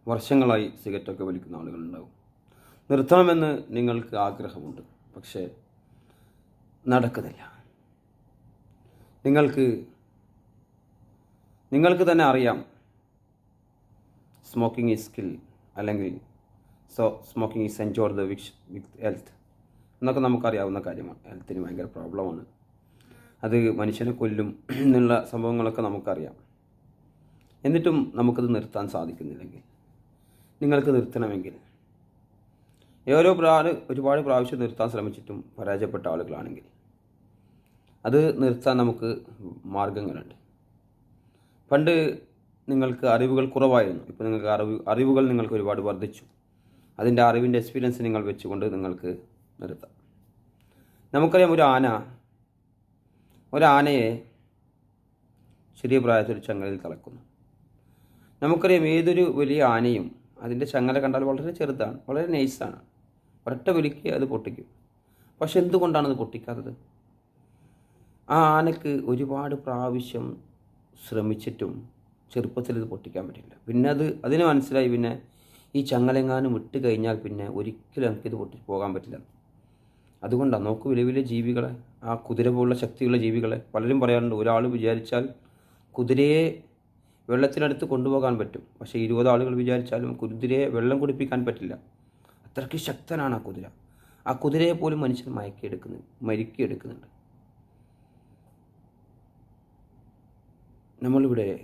വർഷങ്ങളായി സിഗരറ്റൊക്കെ വലിക്കുന്ന ആളുകളുണ്ടാവും. നിർത്തണമെന്ന് നിങ്ങൾക്ക് ആഗ്രഹമുണ്ട്, പക്ഷേ നടക്കുന്നില്ല. നിങ്ങൾക്ക് തന്നെ അറിയാം, സ്മോക്കിംഗ് ഈസ് സ്കിൽ, അല്ലെങ്കിൽ smoking is enjoy the with health എന്നൊക്കെ നമുക്കറിയാവുന്ന കാര്യമാണ്. ഹെൽത്തിന് ഭയങ്കര പ്രോബ്ലമാണ്, അത് മനുഷ്യനെ കൊല്ലും എന്നുള്ള സംഭവങ്ങളൊക്കെ നമുക്കറിയാം. എന്നിട്ടും നമുക്കത് നിർത്താൻ സാധിക്കുന്നില്ലെങ്കിൽ, നിങ്ങൾക്ക് നിർത്തണമെങ്കിൽ, ഒരുപാട് പ്രാവശ്യം നിർത്താൻ ശ്രമിച്ചിട്ടും പരാജയപ്പെട്ട ആളുകളാണെങ്കിൽ, അത് നിർത്താൻ നമുക്ക് മാർഗങ്ങളുണ്ട്. പണ്ട് നിങ്ങൾക്ക് അറിവുകൾ കുറവായിരുന്നു, ഇപ്പോൾ നിങ്ങൾക്ക് അറിവുകൾ നിങ്ങൾക്ക് ഒരുപാട് വർദ്ധിച്ചു. അതിൻ്റെ അറിവിൻ്റെ എക്സ്പീരിയൻസ് നിങ്ങൾ വെച്ചുകൊണ്ട് നിങ്ങൾക്ക് നിർത്താം. നമുക്കറിയാം, ഒരാനയെ ചെറിയ പ്രായത്തിൽ ചങ്ങലയിൽ തളക്കുന്നു. നമുക്കറിയാം, ഏതൊരു വലിയ ആനയും അതിൻ്റെ ചങ്ങല കണ്ടാൽ വളരെ ചെറുതാണ്, വളരെ നൈസാണ്. ഒരൊറ്റ വലിക്ക് അത് പൊട്ടിക്കും. പക്ഷെ എന്തുകൊണ്ടാണ് അത് പൊട്ടിക്കാത്തത്? ആ ആനയ്ക്ക് ഒരുപാട് പ്രാവശ്യം ശ്രമിച്ചിട്ടും ചെറുപ്പത്തിൽ ഇത് പൊട്ടിക്കാൻ പറ്റില്ല. പിന്നെ അതിന് മനസ്സിലായി, പിന്നെ ഈ ചങ്ങലെങ്ങാനും വിട്ട് കഴിഞ്ഞാൽ പിന്നെ ഒരിക്കലും എനിക്കിത് പോകാൻ പറ്റില്ല. അതുകൊണ്ടാണ് നോക്കൂ, വലിയ വലിയ ജീവികളെ, ആ കുതിര പോലുള്ള ശക്തിയുള്ള ജീവികളെ പലരും പറയാറുണ്ട്, ഒരാൾ വിചാരിച്ചാൽ കുതിരയെ വെള്ളത്തിനടുത്ത് കൊണ്ടുപോകാൻ പറ്റും, പക്ഷേ 20 ആളുകൾ വിചാരിച്ചാലും കുതിരയെ വെള്ളം കുടിപ്പിക്കാൻ പറ്റില്ല. അത്രയ്ക്ക് ശക്തനാണ് ആ കുതിര. ആ കുതിരയെ പോലും മനുഷ്യൻ മയക്കിയെടുക്കുന്നുണ്ട്.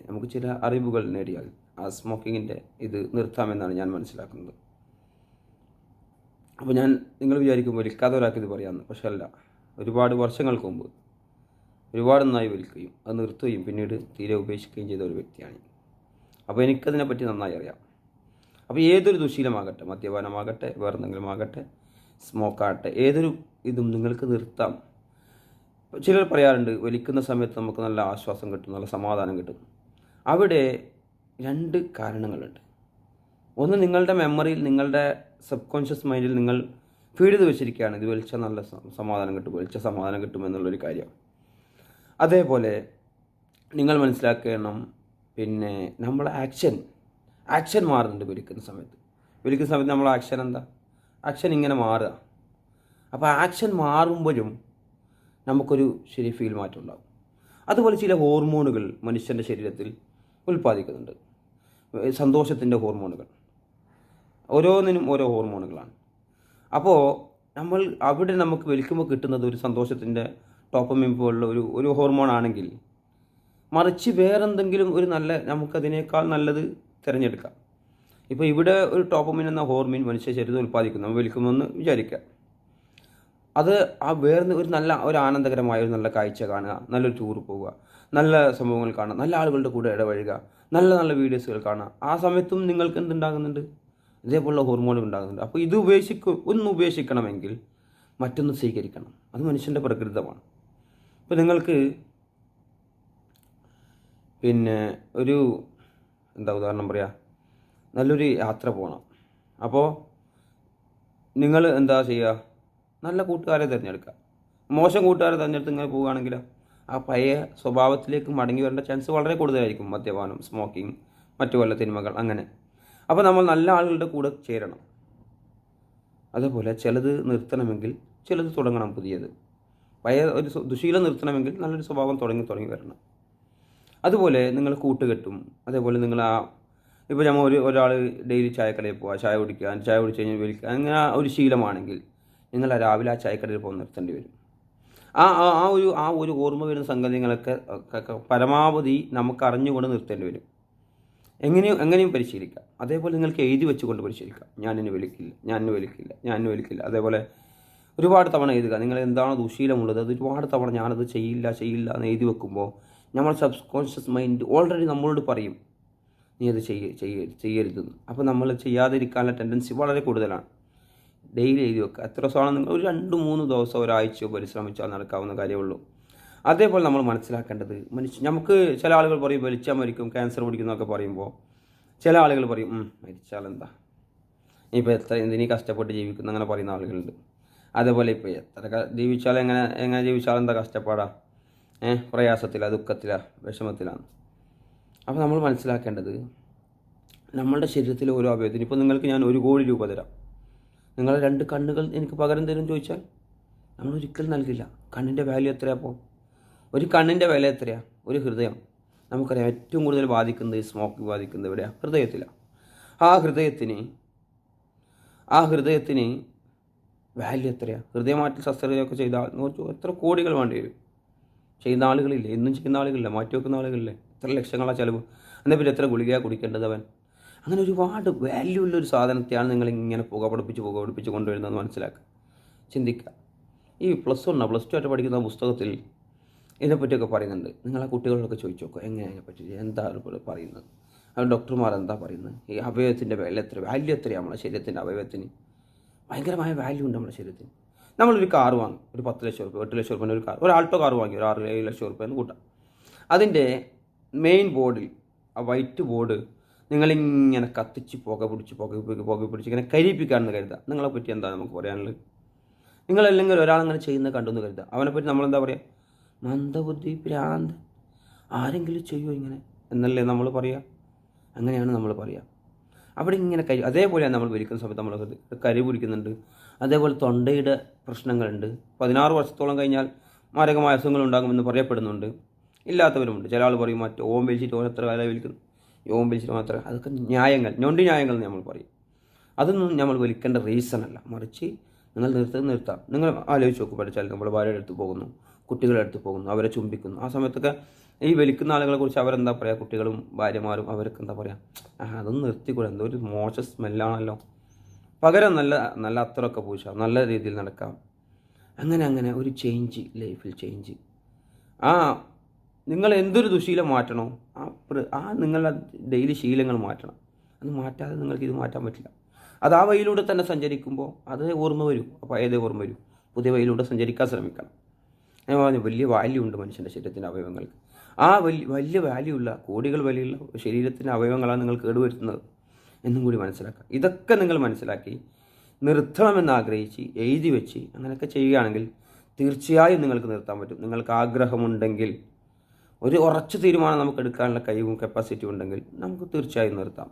നമുക്ക് ചില അറിവുകൾ നേടിയാൽ ആ സ്മോക്കിങ്ങിൻ്റെ ഇത് നിർത്താമെന്നാണ് ഞാൻ മനസ്സിലാക്കുന്നത്. അപ്പോൾ നിങ്ങൾ വിചാരിക്കും വലിക്കാതെ ഒരാൾക്ക് ഇത് പറയാമെന്ന്, പക്ഷെ അല്ല. ഒരുപാട് വർഷങ്ങൾക്ക് മുമ്പ് ഒരുപാട് നന്നായി വലിക്കുകയും അത് നിർത്തുകയും പിന്നീട് തീരെ ഉപേക്ഷിക്കുകയും ചെയ്ത ഒരു വ്യക്തിയാണ്. അപ്പോൾ എനിക്കതിനെപ്പറ്റി നന്നായി അറിയാം. അപ്പോൾ ഏതൊരു ദുശീലമാകട്ടെ, മദ്യപാനമാകട്ടെ, വേറെന്തെങ്കിലും ആകട്ടെ, സ്മോക്കാകട്ടെ, ഏതൊരു ഇതും നിങ്ങൾക്ക് നിർത്താം. ചിലർ പറയാറുണ്ട്, വലിക്കുന്ന സമയത്ത് നമുക്ക് നല്ല ആശ്വാസം കിട്ടും, നല്ല സമാധാനം കിട്ടും. അവിടെ 2 കാരണങ്ങളുണ്ട്. ഒന്ന്, നിങ്ങളുടെ മെമ്മറിയിൽ, നിങ്ങളുടെ സബ് കോൺഷ്യസ് മൈൻഡിൽ നിങ്ങൾ ഫീഡ് ചെയ്ത് വെച്ചിരിക്കുകയാണ്, ഇത് വലിച്ച നല്ല സമാധാനം കിട്ടും എന്നുള്ളൊരു കാര്യം. അതേപോലെ നിങ്ങൾ മനസ്സിലാക്കണം, പിന്നെ നമ്മളെ ആക്ഷൻ മാറുന്നുണ്ട് വലിക്കുന്ന സമയത്ത് നമ്മളെ ആക്ഷൻ എന്താ? ആക്ഷൻ ഇങ്ങനെ മാറുക. അപ്പോൾ ആക്ഷൻ മാറുമ്പോഴും നമുക്കൊരു ഫീൽ മാറ്റം ഉണ്ടാകും. അതുപോലെ ചില ഹോർമോണുകൾ മനുഷ്യൻ്റെ ശരീരത്തിൽ ഉൽപ്പാദിക്കുന്നുണ്ട്, സന്തോഷത്തിൻ്റെ ഹോർമോണുകൾ. ഓരോന്നിനും ഓരോ ഹോർമോണുകളാണ്. അപ്പോൾ അവിടെ നമുക്ക് വലിക്കുമ്പോൾ കിട്ടുന്നത് ഒരു സന്തോഷത്തിൻ്റെ ഡോപ്പമിൻ പോലുള്ള ഒരു ഹോർമോൺ ആണെങ്കിൽ, മറിച്ച് വേറെന്തെങ്കിലും നമുക്കതിനേക്കാൾ നല്ലത് തിരഞ്ഞെടുക്കാം. ഇപ്പോൾ ഇവിടെ ഒരു ഡോപ്പമിൻ എന്ന ഹോർമോൺ മനുഷ്യ ശരീരത്തിൽ ഉൽപ്പാദിക്കുന്നു, നമ്മൾ വലിക്കുമെന്ന് വിചാരിക്കുക. അത് വേറെ ഒരു ആനന്ദകരമായ ഒരു നല്ല കാഴ്ച കാണുക, നല്ലൊരു ടൂർ പോവുക, നല്ല സംഭവങ്ങൾ കാണുക, നല്ല ആളുകളുടെ കൂടെ ഇടപഴകുക, നല്ല നല്ല വീഡിയോസുകൾ കാണുക. ആ സമയത്തും നിങ്ങൾക്ക് എന്തുണ്ടാകുന്നുണ്ട്? ഇതേപോലുള്ള ഹോർമോണുകൾ ഉണ്ടാകുന്നുണ്ട്. അപ്പോൾ ഇത് ഉപേക്ഷിക്കണമെങ്കിൽ മറ്റൊന്ന് സ്വീകരിക്കണം. അത് മനുഷ്യൻ്റെ പ്രകൃതമാണ്. ഇപ്പോൾ നിങ്ങൾക്ക് പിന്നെ ഉദാഹരണം പറയാം, നല്ലൊരു യാത്ര പോകണം. അപ്പോൾ നിങ്ങൾ എന്താ ചെയ്യുക? നല്ല കൂട്ടുകാരെ തിരഞ്ഞെടുക്കുക. മോശം കൂട്ടുകാരെ തിരഞ്ഞെടുത്ത് ഇങ്ങനെ പോവുകയാണെങ്കിൽ ആ പഴയ സ്വഭാവത്തിലേക്ക് മടങ്ങി വരേണ്ട ചാൻസ് വളരെ കൂടുതലായിരിക്കും. മദ്യപാനം, സ്മോക്കിംഗ്, മറ്റു വല്ല തിന്മകൾ, അങ്ങനെ. അപ്പോൾ നമ്മൾ നല്ല ആളുകളുടെ കൂടെ ചേരണം. അതേപോലെ ചിലത് നിർത്തണമെങ്കിൽ ചിലത് തുടങ്ങണം, പുതിയത്. പഴയ ഒരു ദുശീലം നിർത്തണമെങ്കിൽ നല്ലൊരു സ്വഭാവം തുടങ്ങി വരണം. അതുപോലെ നിങ്ങൾ കൂട്ടുകെട്ടും, അതേപോലെ നിങ്ങൾ ഇപ്പോൾ നമ്മൾ ഒരാൾ ഡെയിലി ചായക്കടയിൽ പോവുക, ചായ കുടിച്ച് കഴിഞ്ഞാൽ വലിക്കുക, അങ്ങനെ ഒരു ശീലമാണെങ്കിൽ നിങ്ങൾ രാവിലെ ആ ചായക്കടയിൽ പോകുന്ന നിർത്തേണ്ടി വരും. ആ ഒരു ഓർമ്മ വരുന്ന സംഗതികളൊക്കെ പരമാവധി നമുക്ക് അറിഞ്ഞുകൊണ്ട് നിർത്തേണ്ടി വരും. എങ്ങനെയും പരിശീലിക്കാം. അതേപോലെ നിങ്ങൾക്ക് എഴുതി വെച്ചുകൊണ്ട് പരിശീലിക്കാം. ഞാൻ എന്നെ വലിക്കില്ല. അതേപോലെ ഒരുപാട് തവണ എഴുതുക. നിങ്ങൾ എന്താണോ ദുശീലമുള്ളത് അത് ഒരുപാട് തവണ ഞാനത് ചെയ്യില്ല എന്ന് എഴുതി വെക്കുമ്പോൾ നമ്മൾ സബ് കോൺഷ്യസ് മൈൻഡ് ഓൾറെഡി നമ്മളോട് പറയും, നീ അത് ചെയ്യരുതെന്ന്. അപ്പോൾ നമ്മൾ ചെയ്യാതിരിക്കാനുള്ള ടെൻഡൻസി വളരെ കൂടുതലാണ്. ഡെയിലി എഴുതി വെക്കുക. എത്ര ദിവസമാണ് നിങ്ങൾ? ഒരു 2-3 ദിവസം, ഒരാഴ്ചയോ പരിശ്രമിച്ചാൽ നടക്കാവുന്ന കാര്യമുള്ളൂ. അതേപോലെ നമ്മൾ മനസ്സിലാക്കേണ്ടത്, നമുക്ക് ചില ആളുകൾ പറയും വലിച്ചാൽ മരിക്കും, ക്യാൻസർ പിടിക്കുന്നതൊക്കെ പറയുമ്പോൾ ചില ആളുകൾ പറയും മരിച്ചാൽ എന്താ, ഇപ്പോൾ എന്തിനീ കഷ്ടപ്പെട്ട് ജീവിക്കുന്നു, അങ്ങനെ പറയുന്ന ആളുകളുണ്ട്. അതേപോലെ ഇപ്പോൾ എത്ര ജീവിച്ചാൽ എങ്ങനെ ജീവിച്ചാൽ എന്താ കഷ്ടപ്പാടാ, പ്രയാസത്തിലാണ്, ദുഃഖത്തിലാണ്, വിഷമത്തിലാണ്. അപ്പോൾ നമ്മൾ മനസ്സിലാക്കേണ്ടത്, നമ്മളുടെ ശരീരത്തിലെ ഓരോ അവയവത്തിന് ഇപ്പോൾ നിങ്ങൾക്ക് ഞാൻ 1 കോടി രൂപ തരാം, നിങ്ങളെ 2 കണ്ണുകൾ എനിക്ക് പകരം തരും ചോദിച്ചാൽ നമ്മൾ ഒരിക്കലും നൽകില്ല. കണ്ണിൻ്റെ വാല്യൂ എത്രയാണ്? അപ്പോൾ ഒരു കണ്ണിൻ്റെ വില എത്രയാണ്? ഒരു ഹൃദയം നമുക്കറിയാം ഏറ്റവും കൂടുതൽ ബാധിക്കുന്നത്, സ്മോക്ക് ബാധിക്കുന്നത് എവിടെയാണ്? ഹൃദയത്തിലാണ്. ആ ഹൃദയത്തിന് വാല്യൂ എത്രയാണ്? ഹൃദയമാറ്റൽ ശസ്ത്രക്രിയയൊക്കെ ചെയ്താൽ എത്ര കോടികൾ വേണ്ടി വരും? ചെയ്യുന്ന ആളുകളില്ലേ? എന്നും ചെയ്യുന്ന ആളുകളില്ല, മാറ്റി വെക്കുന്ന ആളുകളില്ലേ? എത്ര ലക്ഷങ്ങളാണ് ചിലവ്? എന്നാൽ പിന്നെ എത്ര ഗുളികയാണ് കുടിക്കേണ്ടത് അവൻ? അങ്ങനെ ഒരുപാട് വാല്യൂ ഉള്ളൊരു സാധനത്തെയാണ് നിങ്ങളിങ്ങനെ പുക പഠിപ്പിച്ച് കൊണ്ടുവരുന്നതെന്ന് മനസ്സിലാക്കുക, ചിന്തിക്കുക. ഈ +1 +2 ആയിട്ട് പഠിക്കുന്ന പുസ്തകത്തിൽ ഇതിനെപ്പറ്റിയൊക്കെ പറയുന്നുണ്ട്. നിങ്ങൾ ആ കുട്ടികളോടൊക്കെ ചോദിച്ചു നോക്കുക, എങ്ങനെ അതിനെപ്പറ്റി എന്താണ് പറയുന്നത്, അത് ഡോക്ടർമാർ എന്താ പറയുന്നത്? ഈ അവയവത്തിൻ്റെ വാല്യൂ എത്രയാണ്? നമ്മുടെ ശരീരത്തിൻ്റെ അവയവത്തിന് ഭയങ്കരമായ വാല്യൂ ഉണ്ട് നമ്മുടെ ശരീരത്തിന്. നമ്മളൊരു കാർ വാങ്ങി, ഒരു 10 ലക്ഷം റുപ്യ 8 ലക്ഷം റുപ്യേൻ്റെ ഒരു കാർ, ഒരു ആൾട്ടോ കാർ വാങ്ങി, ഒരു 6-7 ലക്ഷം റുപ്യെന്ന് കൂട്ടാം. അതിൻ്റെ മെയിൻ ബോർഡിൽ, ആ വൈറ്റ് ബോർഡ് നിങ്ങളിങ്ങനെ കത്തിച്ച് പുക പിടിച്ച് ഇങ്ങനെ കരിയിപ്പിക്കുകയാണെന്ന് കരുതുക. നിങ്ങളെപ്പറ്റി എന്താണ് നമുക്ക് പറയാനുള്ളത്? നിങ്ങളല്ലെങ്കിൽ ഒരാളങ്ങനെ ചെയ്യുന്നത് കണ്ടെന്ന് കരുതുക. അവനെപ്പറ്റി നമ്മളെന്താ പറയുക? മന്ദബുദ്ധി, ഭ്രാന്ത്, ആരെങ്കിലും ചെയ്യുമോ ഇങ്ങനെ എന്നല്ലേ നമ്മൾ പറയുക? അങ്ങനെയാണ് നമ്മൾ പറയുക. അവിടെ ഇങ്ങനെ അതേപോലെയാണ് നമ്മൾ വലിക്കുന്ന സമയത്ത് നമ്മൾ കരി പിടിക്കുന്നുണ്ട്. അതേപോലെ തൊണ്ടയുടെ പ്രശ്നങ്ങളുണ്ട്. 16 വർഷത്തോളം കഴിഞ്ഞാൽ മാരകമായ അസുഖങ്ങൾ ഉണ്ടാകുമെന്ന് പറയപ്പെടുന്നുണ്ട്. ഇല്ലാത്തവരുമുണ്ട്. ചില ആൾ പറയും മറ്റേ ഓം വലിച്ചിട്ട് ഓൻ എത്ര വില വലിക്കുന്നു, ഓം വലിച്ചിട്ട് മാത്രം. അതൊക്കെ ഞൊണ്ടി ന്യായങ്ങൾ എന്ന് നമ്മൾ പറയും. അതൊന്നും നമ്മൾ വലിക്കേണ്ട റീസണല്ല. മറിച്ച് നിങ്ങൾ നിർത്താം. നിങ്ങൾ ആലോചിച്ച് നോക്കും. പഠിച്ചാൽ നമ്മൾ ഭാര്യയുടെ അടുത്ത് പോകുന്നു, കുട്ടികളുടെ അടുത്ത് പോകുന്നു, അവരെ ചുംബിക്കുന്നു. ആ സമയത്തൊക്കെ ഈ വലിക്കുന്ന ആളുകളെ കുറിച്ച് അവരെന്താ പറയുക? കുട്ടികളും ഭാര്യമാരും അവരൊക്കെ എന്താ പറയുക? അതൊന്നും നിർത്തിക്കൂടെ, എന്തോ ഒരു മോശം സ്മെല്ലാണല്ലോ. പകരം നല്ല അത്രയൊക്കെ പൂശാം, നല്ല രീതിയിൽ നടക്കാം. അങ്ങനെ ഒരു ചേഞ്ച്, ലൈഫിൽ ചേഞ്ച്. നിങ്ങൾ എന്തൊരു ദുശീലം മാറ്റണോ, നിങ്ങളുടെ ഡെയിലി ശീലങ്ങൾ മാറ്റണം. അത് മാറ്റാതെ നിങ്ങൾക്ക് ഇത് മാറ്റാൻ പറ്റില്ല. അത് ആ വഴിയിലൂടെ തന്നെ സഞ്ചരിക്കുമ്പോൾ അത് ഓർമ്മ വരും. അപ്പോൾ ഏതേ ഓർമ്മ വരും. പുതിയ വഴിയിലൂടെ സഞ്ചരിക്കാൻ ശ്രമിക്കണം. ഞാൻ പറഞ്ഞു, വലിയ വാല്യൂ ഉണ്ട് മനുഷ്യൻ്റെ ശരീരത്തിൻ്റെ അവയവങ്ങൾക്ക്. ആ വലിയ വാല്യൂ ഉള്ള, കോടികൾ വിലയുള്ള ശരീരത്തിൻ്റെ അവയവങ്ങളാണ് നിങ്ങൾ കേടുവരുത്തുന്നത് എന്നും കൂടി മനസ്സിലാക്കുക. ഇതൊക്കെ നിങ്ങൾ മനസ്സിലാക്കി നിർത്തണമെന്ന് ആഗ്രഹിച്ച് എഴുതി വെച്ച് അങ്ങനെയൊക്കെ ചെയ്യുകയാണെങ്കിൽ തീർച്ചയായും നിങ്ങൾക്ക് നിർത്താൻ പറ്റും. നിങ്ങൾക്ക് ആഗ്രഹമുണ്ടെങ്കിൽ, ഒരു ഉറച്ച തീരുമാനം നമുക്ക് എടുക്കാനുള്ള കഴിവും കപ്പാസിറ്റി ഉണ്ടെങ്കിൽ നമുക്ക് തീർച്ചയായും നിർത്താം.